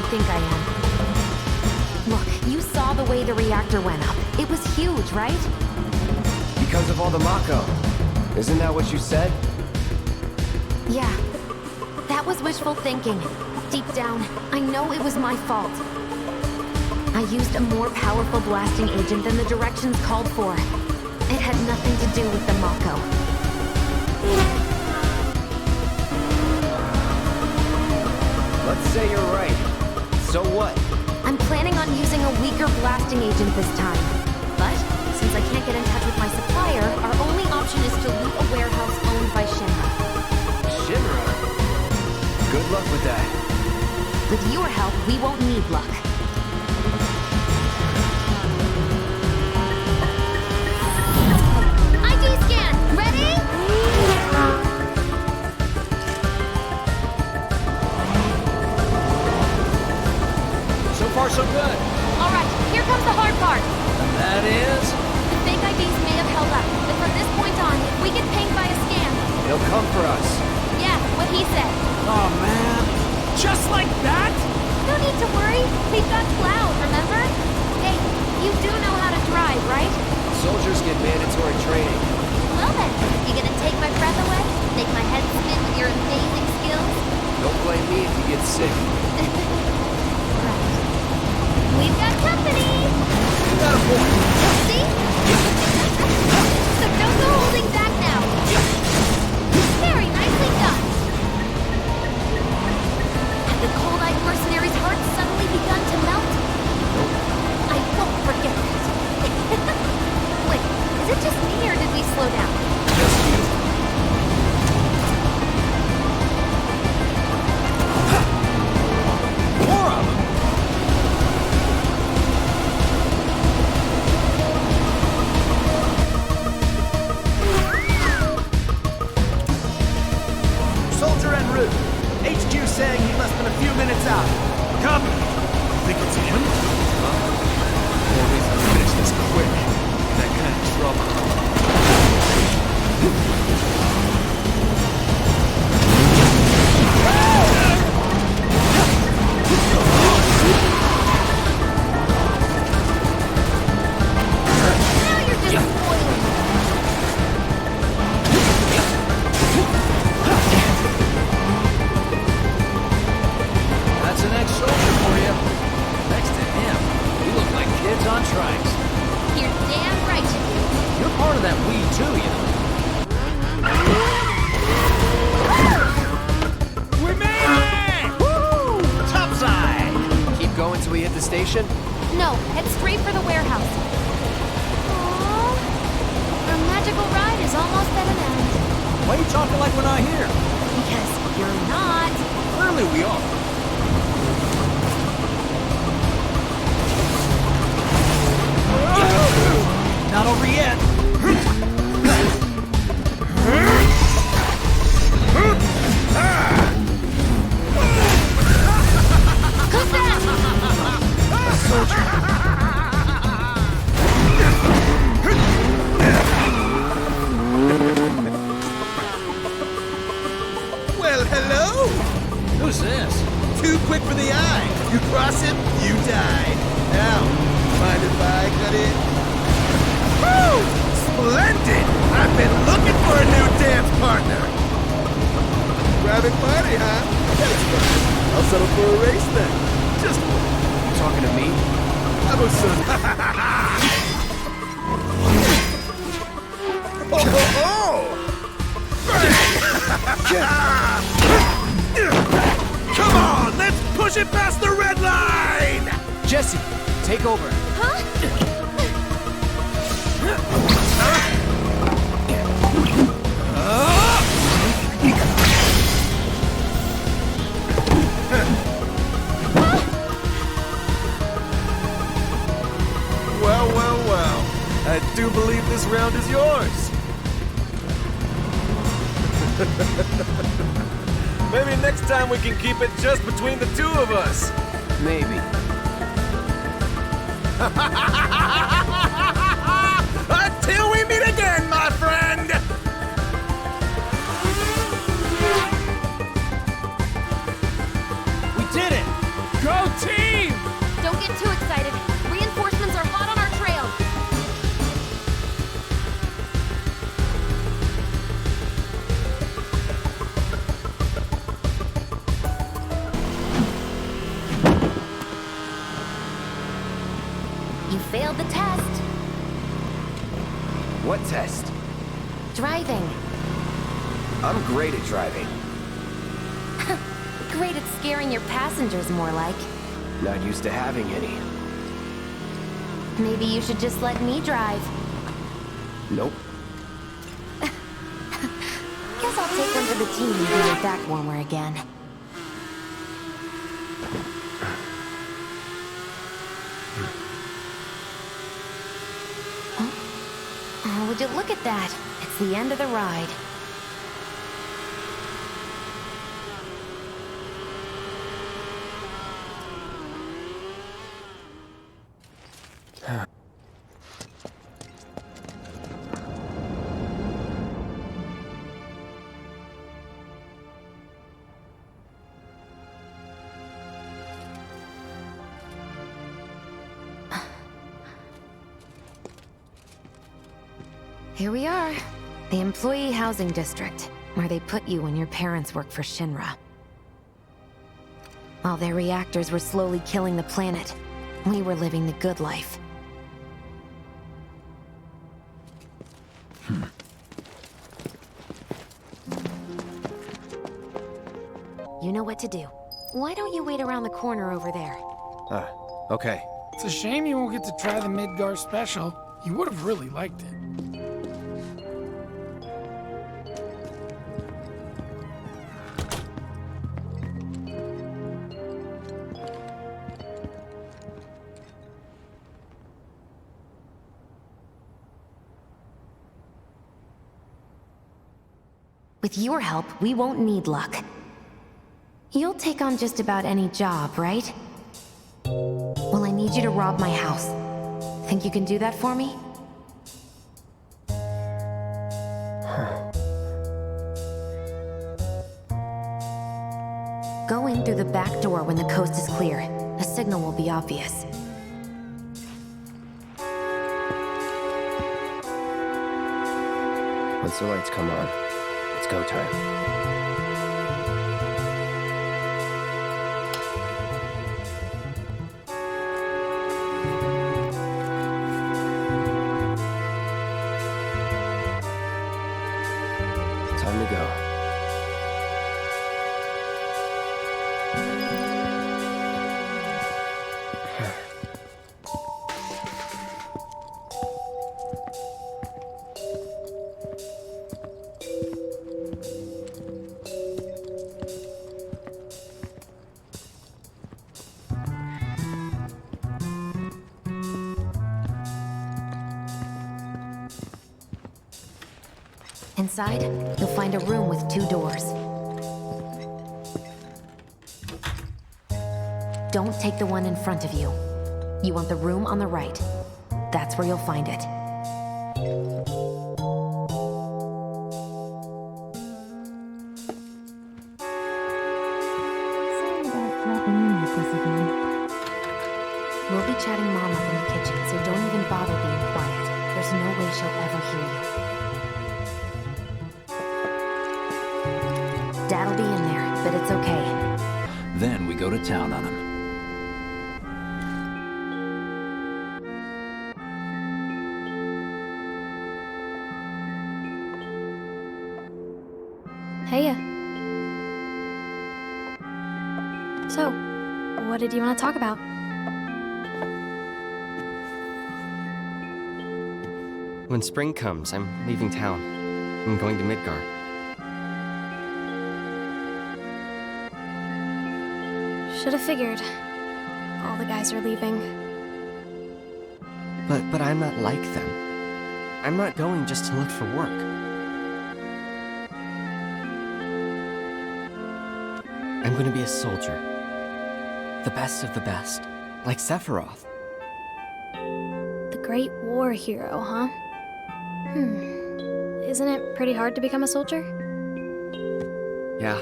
think I am. Look, you saw the way the reactor went up. It was huge, right? Because of all the Mako. Isn't that what you said? Yeah. That was wishful thinking. Deep down, I know it was my fault. I used a more powerful blasting agent than the directions called for. It had nothing to do with the Mako. Let's say you're right. So what? I'm planning on using a weaker blasting agent this time. But, since I can't get in touch with my supplier, our only option is to loot a warehouse owned by Shinra. Shinra? Good luck with that. With your help, we won't need luck. ID scan! Ready? So far, so good. Alright, here comes the hard part. And that is? The fake IDs may have held up, but from this point on, if we get pinged by a scan... It'll come for us. Yeah, what he said. Oh, man. Just like that? No need to worry. We've got Cloud, remember? Hey, you do know how to drive, right? Soldiers get mandatory training. Well then, you gonna take my breath away? Make my head spin with your amazing skills? Don't blame me if you get sick. Right. We've got company! You got a point. See? So don't go holding back now. Very nicely done. Have the cold-eyed mercenary's heart suddenly begun to melt? I won't forget it. Wait, is it just me or did we slow down? Just you. More of them? Soldier en route. HQ saying he must have been a few minutes out. Copy. Think it's him? More reason to finish this quick. That kind of trouble. Now you're just spoiling. That's an ex-soldier for you. Next to him, we look like kids on trikes. You're damn right you do. You're part of that we too, you know. We made it! Woo! Topside! Keep going till we hit the station? No, head straight for the warehouse. Aww. Our magical ride is almost at an end. Why are you talking like we're not here? Because you're not. Clearly we are. Not over yet. Who's that? Well, hello! Who's this? Too quick for the eye. You cross him, you die. Now, mind if I cut in? Woo! Splendid! I've been looking for a new dance partner. Private party, huh? That's fine. I'll settle for a race then. Just one. You talking to me? I'm a son. Ho, ho, ho! Come on, let's push it past the red line! Jesse, take over. Huh? Well, well, well. I do believe this round is yours. Maybe next time we can keep it just between the two of us. Maybe. Until we meet again, my friend! We did it! Go What test? Driving. I'm great at driving. Great at scaring your passengers, more like. Not used to having any. Maybe you should just let me drive. Nope. Guess I'll take one for the team and get your back warmer again. Oh, would you look at that? It's the end of the ride. Here we are. The Employee Housing District, where they put you when your parents work for Shinra. While their reactors were slowly killing the planet, we were living the good life. You know what to do. Why don't you wait around the corner over there? Okay. It's a shame you won't get to try the Midgar special. You would have really liked it. With your help, we won't need luck. You'll take on just about any job, right? Well, I need you to rob my house. Think you can do that for me? Go in through the back door when the coast is clear. The signal will be obvious. Once the lights come on, it's go time. Time to go. Inside, you'll find a room with 2 doors. Don't take the one in front of you. You want the room on the right. That's where you'll find it. Sorry about dropping in like this again. We'll be chatting Mom up in the kitchen, so don't even bother being quiet. There's no way she'll ever hear you. Dad'll be in there, but it's okay. Then we go to town on him. Heya. So, what did you want to talk about? When spring comes, I'm leaving town. I'm going to Midgar. Should have figured. All the guys are leaving. But I'm not like them. I'm not going just to look for work. I'm going to be a soldier. The best of the best. Like Sephiroth. The Great War hero, huh? Isn't it pretty hard to become a soldier? Yeah.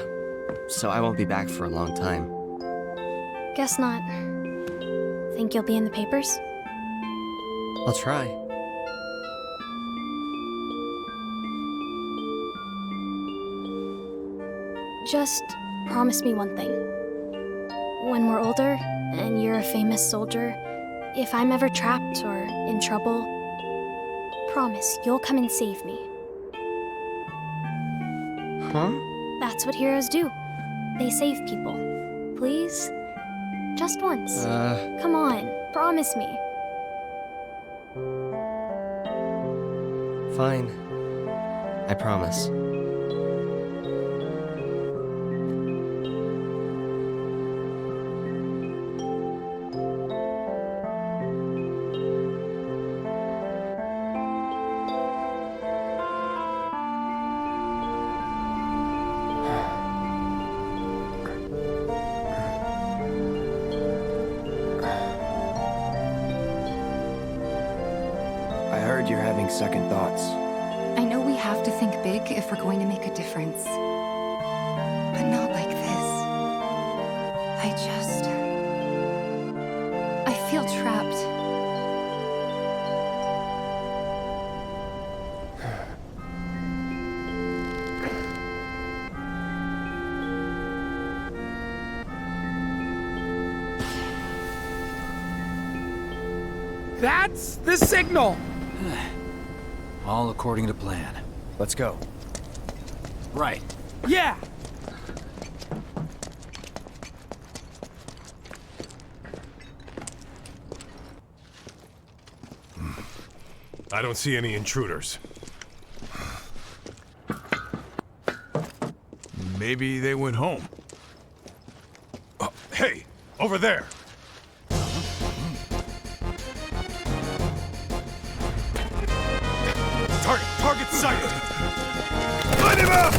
So I won't be back for a long time. Guess not. Think you'll be in the papers? I'll try. Just promise me one thing. When we're older, and you're a famous soldier, if I'm ever trapped or in trouble, promise you'll come and save me. Huh? That's what heroes do. They save people. Please? Just once. Come on, promise me. Fine. I promise. I heard you're having second thoughts. I know we have to think big if we're going to make a difference. But not like this. I feel trapped. That's the signal! All according to plan. Let's go. Right. Yeah! I don't see any intruders. Maybe they went home. Hey, over there! Target sighted! Light him up!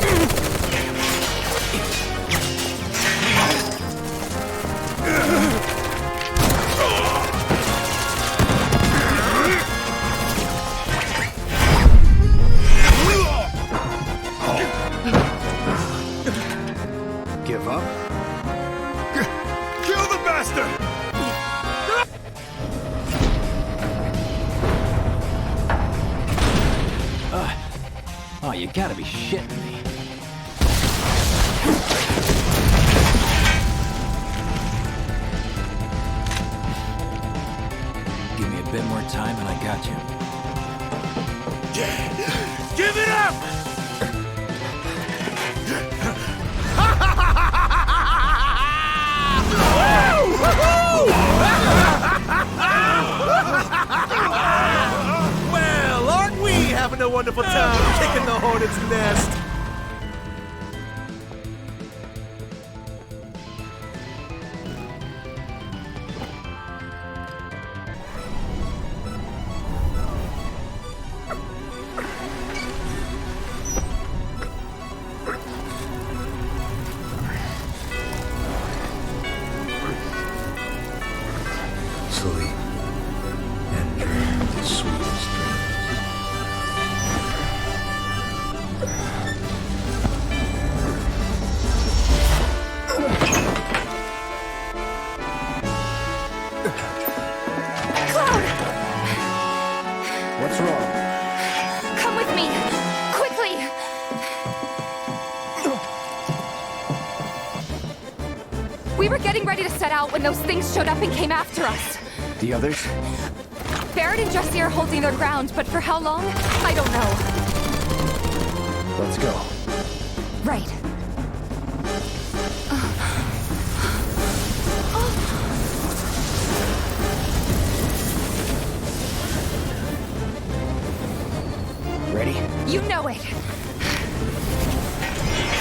Give up? Kill the bastard! Oh, you gotta be shitting me. Give me a bit more time and I got you. Give it up! Well, aren't we having a wonderful time kicking the hornet's nest? Sleep and dream the sweetest dreams. What's wrong? Come with me! Quickly! We were getting ready to set out when those things showed up and came after us. The others? Barrett and Jesse are holding their ground, but for how long? I don't know. Let's go. Right. Ready? You know it!